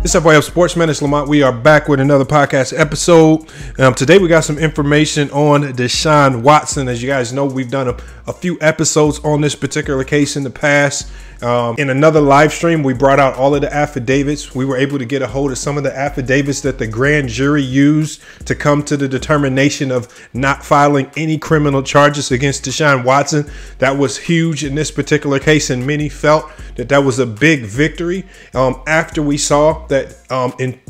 It's up, way up, Sportsman. It's Lamont. We are back with another podcast episode. Today we got some information on Deshaun Watson. As you guys know, we've done a few episodes on this particular case in the past. In another live stream, we brought out all of the affidavits. We were able to get a hold of some of the affidavits that the grand jury used to come to the determination of not filing any criminal charges against Deshaun Watson. That was huge in this particular case, and many felt that that was a big victory after we saw that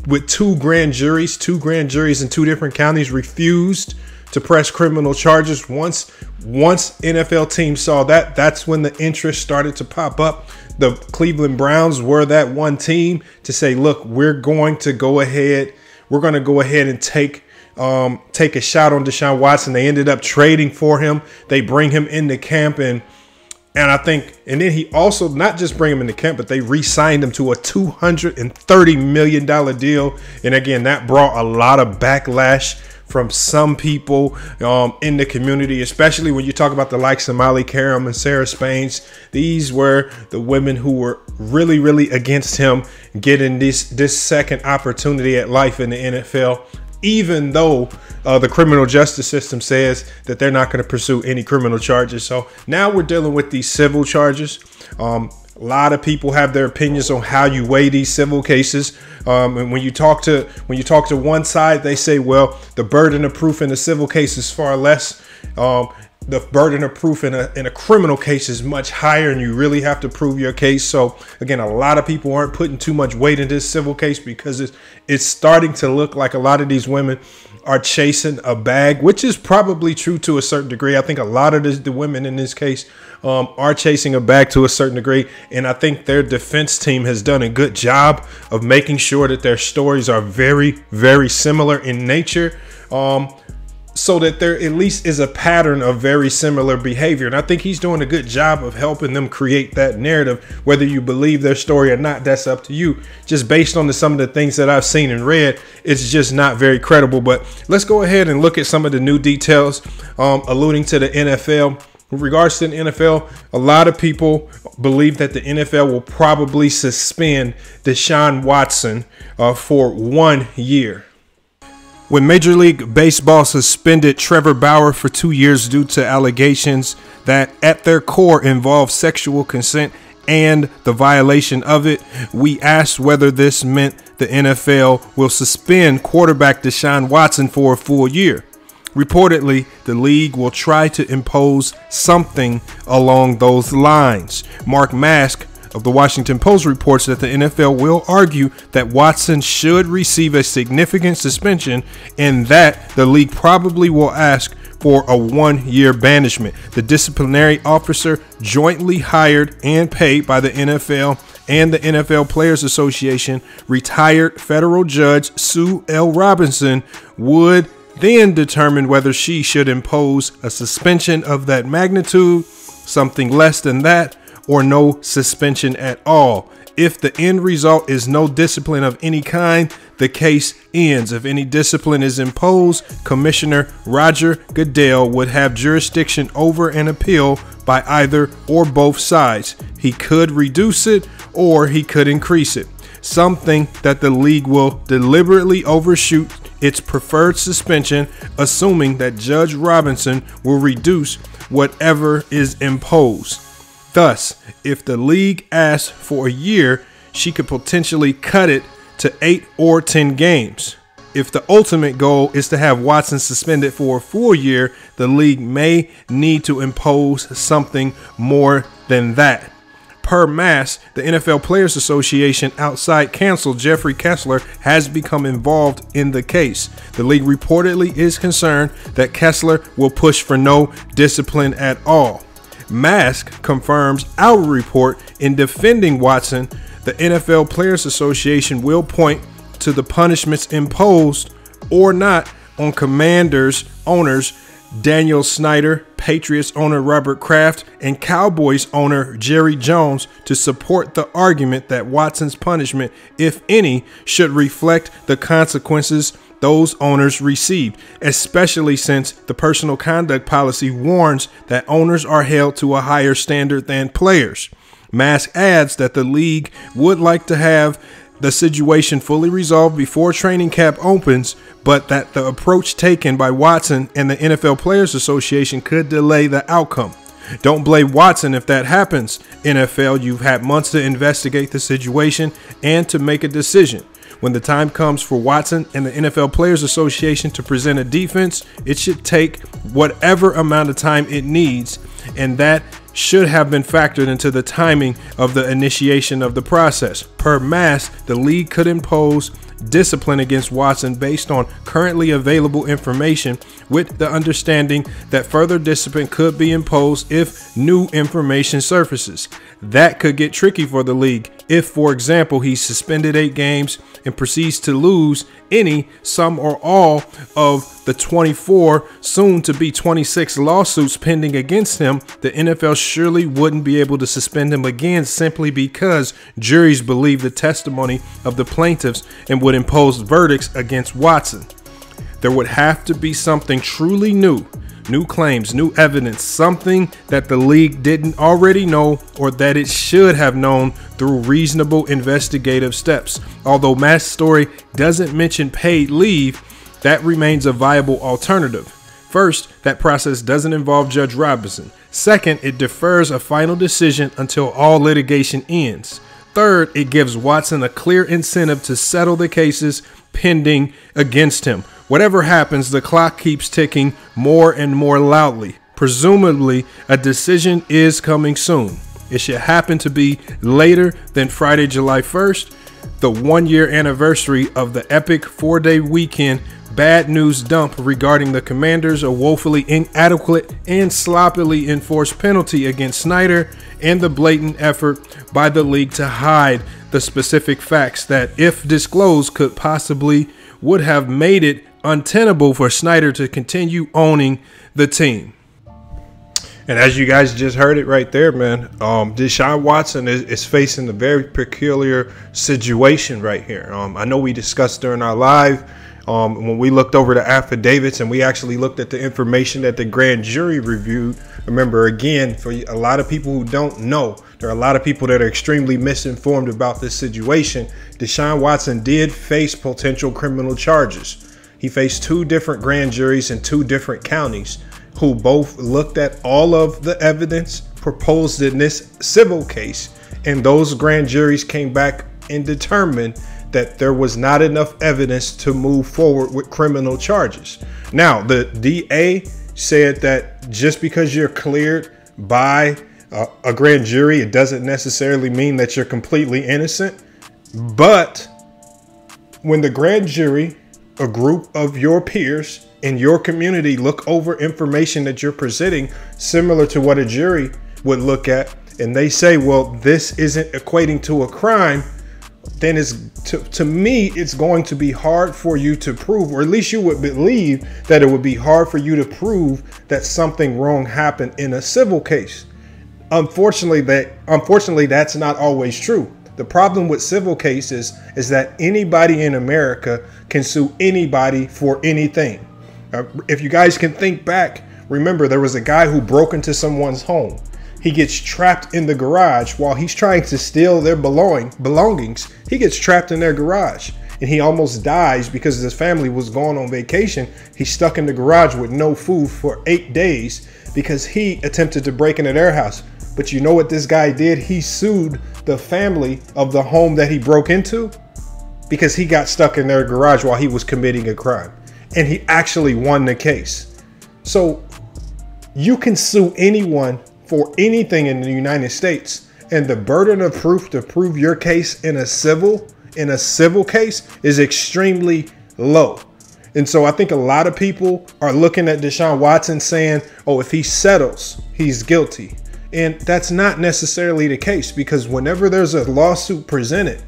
with two grand juries in two different counties refused to press criminal charges. Once NFL teams saw that, that's when the interest started to pop up. The Cleveland Browns were that one team to say, look, we're going to go ahead and take a shot on Deshaun Watson. They ended up trading for him. They bring him into camp, and then he also not just bring him into camp, but they re-signed him to a $230 million deal. And again, that brought a lot of backlash from some people in the community, especially when you talk about the likes of Molly Karam and Sarah Spains. These were the women who were really, really against him getting this second opportunity at life in the NFL, even though the criminal justice system says that they're not going to pursue any criminal charges. So now we're dealing with these civil charges. A lot of people have their opinions on how you weigh these civil cases. And when you talk to one side, they say, well, the burden of proof in a civil case is far less. The burden of proof in a criminal case is much higher, and you really have to prove your case. So again, a lot of people aren't putting too much weight in this civil case because it's starting to look like a lot of these women are chasing a bag, which is probably true to a certain degree. I think a lot of the women in this case are chasing a bag to a certain degree. And I think their defense team has done a good job of making sure that their stories are very, very similar in nature. So that there at least is a pattern of very similar behavior. And I think he's doing a good job of helping them create that narrative. Whether you believe their story or not, that's up to you. Just based on some of the things that I've seen and read, it's just not very credible. But let's go ahead and look at some of the new details alluding to the NFL. With regards to the NFL, a lot of people believe that the NFL will probably suspend Deshaun Watson for 1 year. When Major League Baseball suspended Trevor Bauer for 2 years due to allegations that at their core involve sexual consent and the violation of it, we asked whether this meant the NFL will suspend quarterback Deshaun Watson for a full year. Reportedly, the league will try to impose something along those lines. Mark Mask of the Washington Post reports that the NFL will argue that Watson should receive a significant suspension and that the league probably will ask for a 1 year banishment. The disciplinary officer, jointly hired and paid by the NFL and the NFL Players Association, retired federal judge Sue L. Robinson, would then determine whether she should impose a suspension of that magnitude, something less than that, or no suspension at all. If the end result is no discipline of any kind, the case ends. If any discipline is imposed, Commissioner Roger Goodell would have jurisdiction over an appeal by either or both sides. He could reduce it or he could increase it, something that the league will deliberately overshoot its preferred suspension, assuming that Judge Robinson will reduce whatever is imposed. Thus, if the league asks for a year, she could potentially cut it to 8 or 10 games. If the ultimate goal is to have Watson suspended for a full year, the league may need to impose something more than that. Per Mass, the NFL Players Association outside counsel Jeffrey Kessler has become involved in the case. The league reportedly is concerned that Kessler will push for no discipline at all. Mask confirms our report. In defending Watson, the NFL Players Association will point to the punishments imposed or not on Commanders owners Daniel Snyder, Patriots owner Robert Kraft, and Cowboys owner Jerry Jones to support the argument that Watson's punishment, if any, should reflect the consequences those owners received, especially since the personal conduct policy warns that owners are held to a higher standard than players. Mask adds that the league would like to have the situation fully resolved before training camp opens, but that the approach taken by Watson and the NFL Players Association could delay the outcome. Don't blame Watson if that happens. NFL, you've had months to investigate the situation and to make a decision. When the time comes for Watson and the NFL Players Association to present a defense, it should take whatever amount of time it needs, and that should have been factored into the timing of the initiation of the process. Per mass, the league could impose discipline against Watson based on currently available information, with the understanding that further discipline could be imposed if new information surfaces. That could get tricky for the league if, for example, he's suspended 8 games and proceeds to lose any, some, or all of the 24, soon to be 26 lawsuits pending against him. The NFL surely wouldn't be able to suspend him again simply because juries believe the testimony of the plaintiffs and would impose verdicts against Watson. There would have to be something truly new claims, new evidence, something that the league didn't already know or that it should have known through reasonable investigative steps. Although Matt's story doesn't mention paid leave, that remains a viable alternative. First, that process doesn't involve Judge Robinson. Second, it defers a final decision until all litigation ends. Third, it gives Watson a clear incentive to settle the cases pending against him. Whatever happens, the clock keeps ticking more and more loudly. Presumably, a decision is coming soon. It should happen to be later than Friday, July 1st, the 1-year anniversary of the epic 4-day weekend bad news dump regarding the Commanders' a woefully inadequate and sloppily enforced penalty against Snyder, and the blatant effort by the league to hide the specific facts that, if disclosed, could possibly would have made it untenable for Snyder to continue owning the team. And as you guys just heard it right there, man, Deshaun Watson is facing a very peculiar situation right here. I know we discussed during our live when we looked over the affidavits and we actually looked at the information that the grand jury reviewed. Remember, again, for a lot of people who don't know, there are a lot of people that are extremely misinformed about this situation. Deshaun Watson did face potential criminal charges. He faced 2 different grand juries in 2 different counties who both looked at all of the evidence proposed in this civil case, and those grand juries came back and determined that there was not enough evidence to move forward with criminal charges. Now, the DA said that just because you're cleared by a grand jury, it doesn't necessarily mean that you're completely innocent. But when the grand jury, a group of your peers in your community, look over information that you're presenting similar to what a jury would look at, and they say, well, this isn't equating to a crime, then to me, it's going to be hard for you to prove, or at least you would believe that it would be hard for you to prove that something wrong happened in a civil case. Unfortunately, that's not always true. The problem with civil cases is that anybody in America can sue anybody for anything. If you guys can think back, remember there was a guy who broke into someone's home. He gets trapped in the garage while he's trying to steal their belongings. He gets trapped in their garage and he almost dies because his family was going on vacation. He's stuck in the garage with no food for 8 days because he attempted to break into their house. But you know what this guy did? He sued the family of the home that he broke into because he got stuck in their garage while he was committing a crime. And he actually won the case. So you can sue anyone for anything in the United States. And the burden of proof to prove your case in a civil case is extremely low. And so I think a lot of people are looking at Deshaun Watson saying, oh, if he settles, he's guilty. And that's not necessarily the case, because whenever there's a lawsuit presented,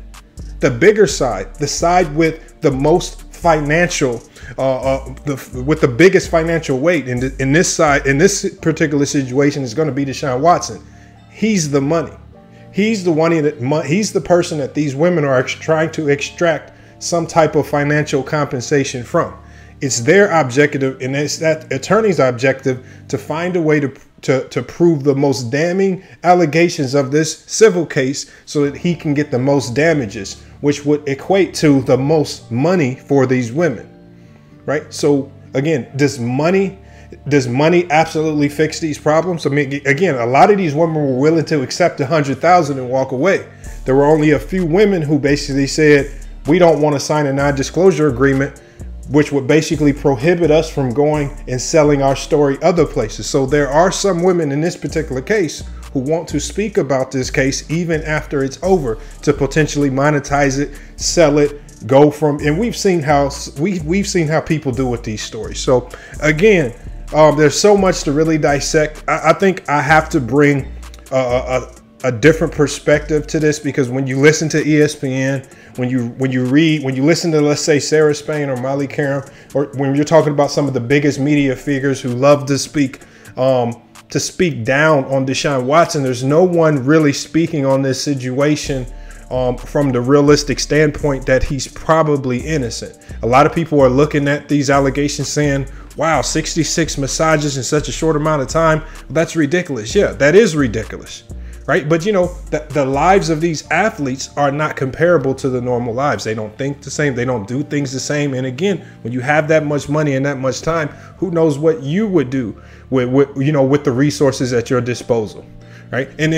the bigger side, the side with the most financial, with the biggest financial weight in this particular situation is going to be Deshaun Watson. He's the money. He's the one he's the person that these women are trying to extract some type of financial compensation from. It's their objective, and it's that attorney's objective, to find a way to prove the most damning allegations of this civil case so that he can get the most damages. which would equate to the most money for these women, right? So again, does money absolutely fix these problems? I mean, again, a lot of these women were willing to accept $100,000 and walk away. There were only a few women who basically said, we don't want to sign a non-disclosure agreement, which would basically prohibit us from going and selling our story other places. So there are some women in this particular case who want to speak about this case even after it's over, to potentially monetize it, sell it, go from, and we've seen how people do with these stories. So again, there's so much to really dissect. I think I have to bring a different perspective to this, because when you listen to ESPN, when you listen to, let's say, Sarah Spain or Molly Karam, or when you're talking about some of the biggest media figures who love to speak down on Deshaun Watson, there's no one really speaking on this situation from the realistic standpoint that he's probably innocent. A lot of people are looking at these allegations saying, wow, 66 massages in such a short amount of time. That's ridiculous. Yeah, that is ridiculous. Right. But, you know, the lives of these athletes are not comparable to the normal lives. They don't think the same. They don't do things the same. And again, when you have that much money and that much time, who knows what you would do with the resources at your disposal. Right. And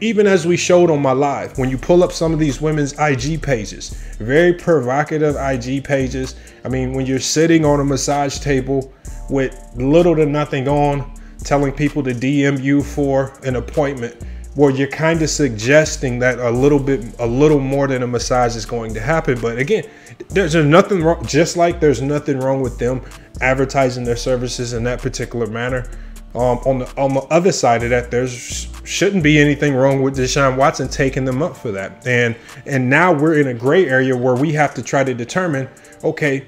even as we showed on my live, when you pull up some of these women's IG pages, very provocative IG pages. I mean, when you're sitting on a massage table with little to nothing on, telling people to DM you for an appointment, well, you're kind of suggesting that a little more than a massage is going to happen. But again, there's nothing wrong, just like there's nothing wrong with them advertising their services in that particular manner. On the other side of that, shouldn't be anything wrong with Deshaun Watson taking them up for that. And now we're in a gray area where we have to try to determine, okay,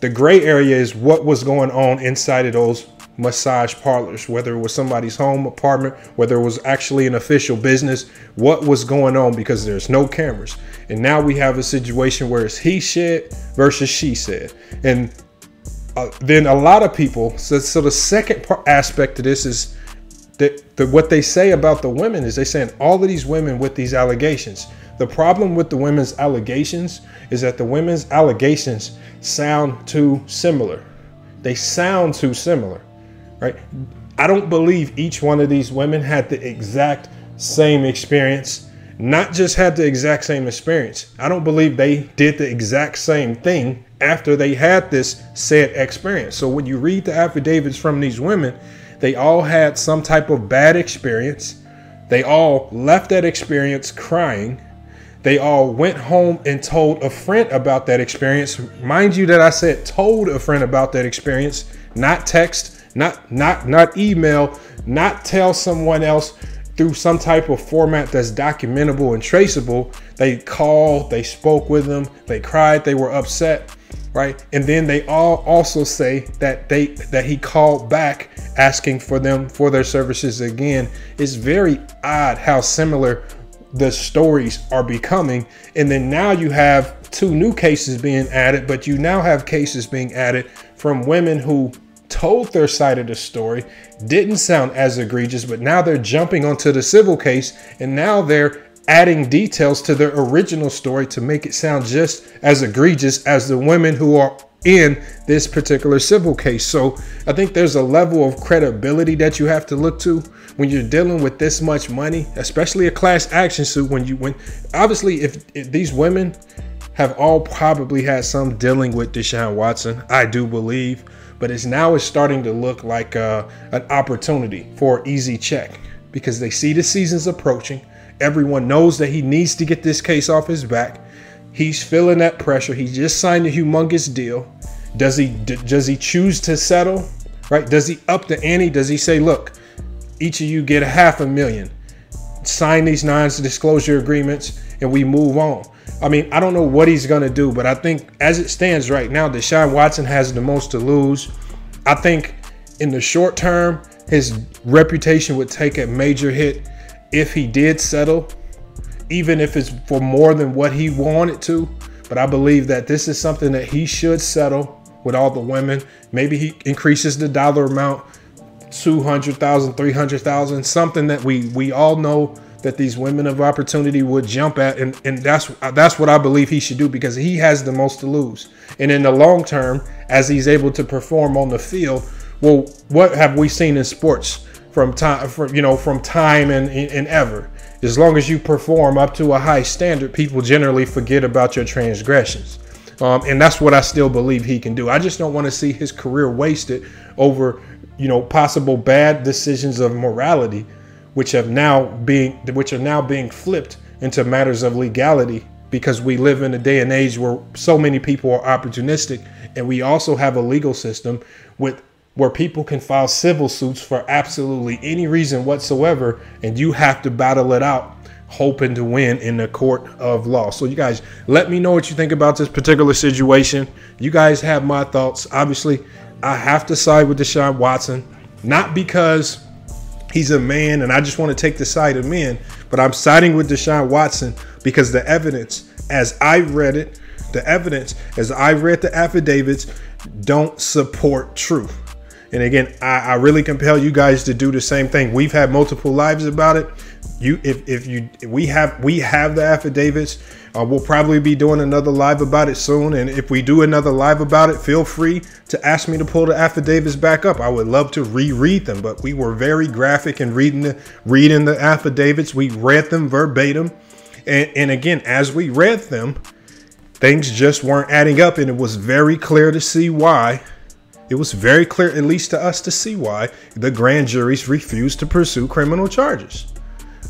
the gray area is what was going on inside of those massage parlors, whether it was somebody's home, apartment, whether it was actually an official business, what was going on, because there's no cameras. And now we have a situation where it's he said versus she said. And then a lot of people, so the second aspect to this is that what they say about the women is they saying all of these women with these allegations. The problem with the women's allegations is that the women's allegations sound too similar. They sound too similar. Right? I don't believe each one of these women had the exact same experience, not just had the exact same experience. I don't believe they did the exact same thing after they had this said experience. So when you read the affidavits from these women, they all had some type of bad experience. They all left that experience crying. They all went home and told a friend about that experience. Mind you that I said told a friend about that experience, not text, not email, not tell someone else through some type of format that's documentable and traceable. They called, they spoke with them, they cried, they were upset, right? And then they all also say that he called back asking for their services again. It's very odd how similar the stories are becoming. And then now you have 2 new cases being added, but you now have cases being added from women who told their side of the story, didn't sound as egregious, but now they're jumping onto the civil case, and now they're adding details to their original story to make it sound just as egregious as the women who are in this particular civil case. So I think there's a level of credibility that you have to look to when you're dealing with this much money, especially a class action suit. When obviously if these women have all probably had some dealing with Deshaun Watson, I do believe. But it's starting to look like an opportunity for an easy check, because they see the season's approaching. Everyone knows that he needs to get this case off his back. He's feeling that pressure. He just signed a humongous deal. Does he choose to settle? Right? Does he up the ante? Does he say, look, each of you get $500,000, sign these non-disclosure agreements, and we move on? I mean, I don't know what he's going to do, but I think as it stands right now, Deshaun Watson has the most to lose. I think in the short term, his reputation would take a major hit if he did settle, even if it's for more than what he wanted to. But I believe that this is something that he should settle with all the women. Maybe he increases the dollar amount, $200,000, $300,000, something that we all know that these women of opportunity would jump at, and that's what I believe he should do, because he has the most to lose. And in the long term, as he's able to perform on the field, well, what have we seen in sports from time and ever? As long as you perform up to a high standard, people generally forget about your transgressions. And that's what I still believe he can do. I just don't want to see his career wasted over, possible bad decisions of morality, which are now being flipped into matters of legality, because we live in a day and age where so many people are opportunistic, and we also have a legal system where people can file civil suits for absolutely any reason whatsoever, and you have to battle it out, hoping to win in the court of law. So you guys, let me know what you think about this particular situation. You guys have my thoughts. Obviously, I have to side with Deshaun Watson, not because he's a man and I just want to take the side of men, but I'm siding with Deshaun Watson because the evidence, as I read it, the affidavits don't support truth. And again, I really compel you guys to do the same thing. We've had multiple lives about it. We have the affidavits. We'll probably be doing another live about it soon. And if we do another live about it, feel free to ask me to pull the affidavits back up. I would love to reread them, but we were very graphic in reading the affidavits. We read them verbatim. And again, as we read them, things just weren't adding up. And it was very clear to see why. It was very clear, at least to us, to see why the grand juries refused to pursue criminal charges.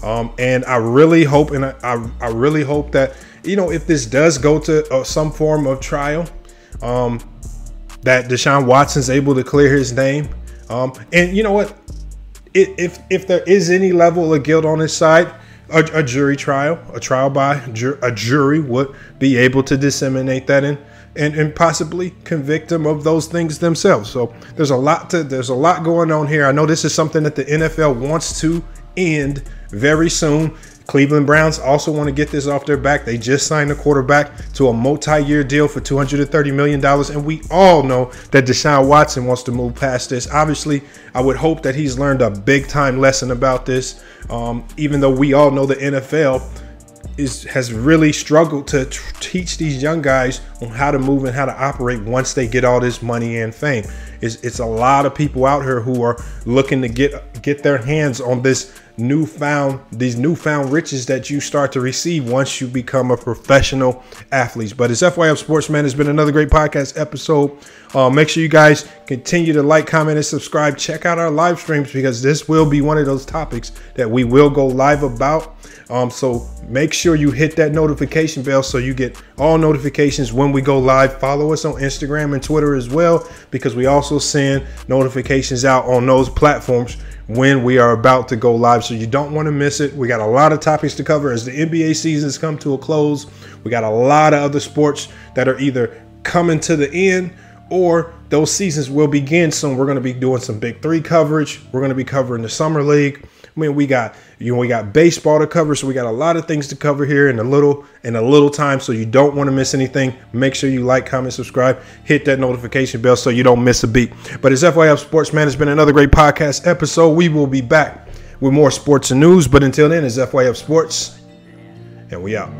And I really hope, I really hope that, if this does go to some form of trial, that Deshaun Watson's able to clear his name. And you know what? If there is any level of guilt on his side, a trial by a jury would be able to disseminate that and possibly convict them of those things themselves. So there's a lot going on here. I know this is something that the NFL wants to end very soon. Cleveland Browns also want to get this off their back. They just signed a quarterback to a multi-year deal for $230 million. And we all know that Deshaun Watson wants to move past this. Obviously, I would hope that he's learned a big time lesson about this. Even though we all know the NFL has really struggled to teach these young guys on how to move and how to operate once they get all this money and fame. It's a lot of people out here who are looking to get their hands on these newfound riches that you start to receive once you become a professional athlete. But it's FYF Sportsman. It's been another great podcast episode. Make sure you guys continue to like, comment, and subscribe. Check out our live streams, because this will be one of those topics that we will go live about. So make sure you hit that notification bell so you get all notifications when we go live. Follow us on Instagram and Twitter as well, because we also send notifications out on those platforms when we are about to go live. So you don't want to miss it. We got a lot of topics to cover as the NBA seasons come to a close. We got a lot of other sports that are either coming to the end or those seasons will begin soon. We're going to be doing some Big 3 coverage. We're going to be covering the Summer League. I mean, we got baseball to cover, so we got a lot of things to cover here in a little time. So you don't want to miss anything. Make sure you like, comment, subscribe, hit that notification bell so you don't miss a beat. But it's FYF Sportsman. It's been another great podcast episode. We will be back with more sports and news. But until then, it's FYF Sports, and we out.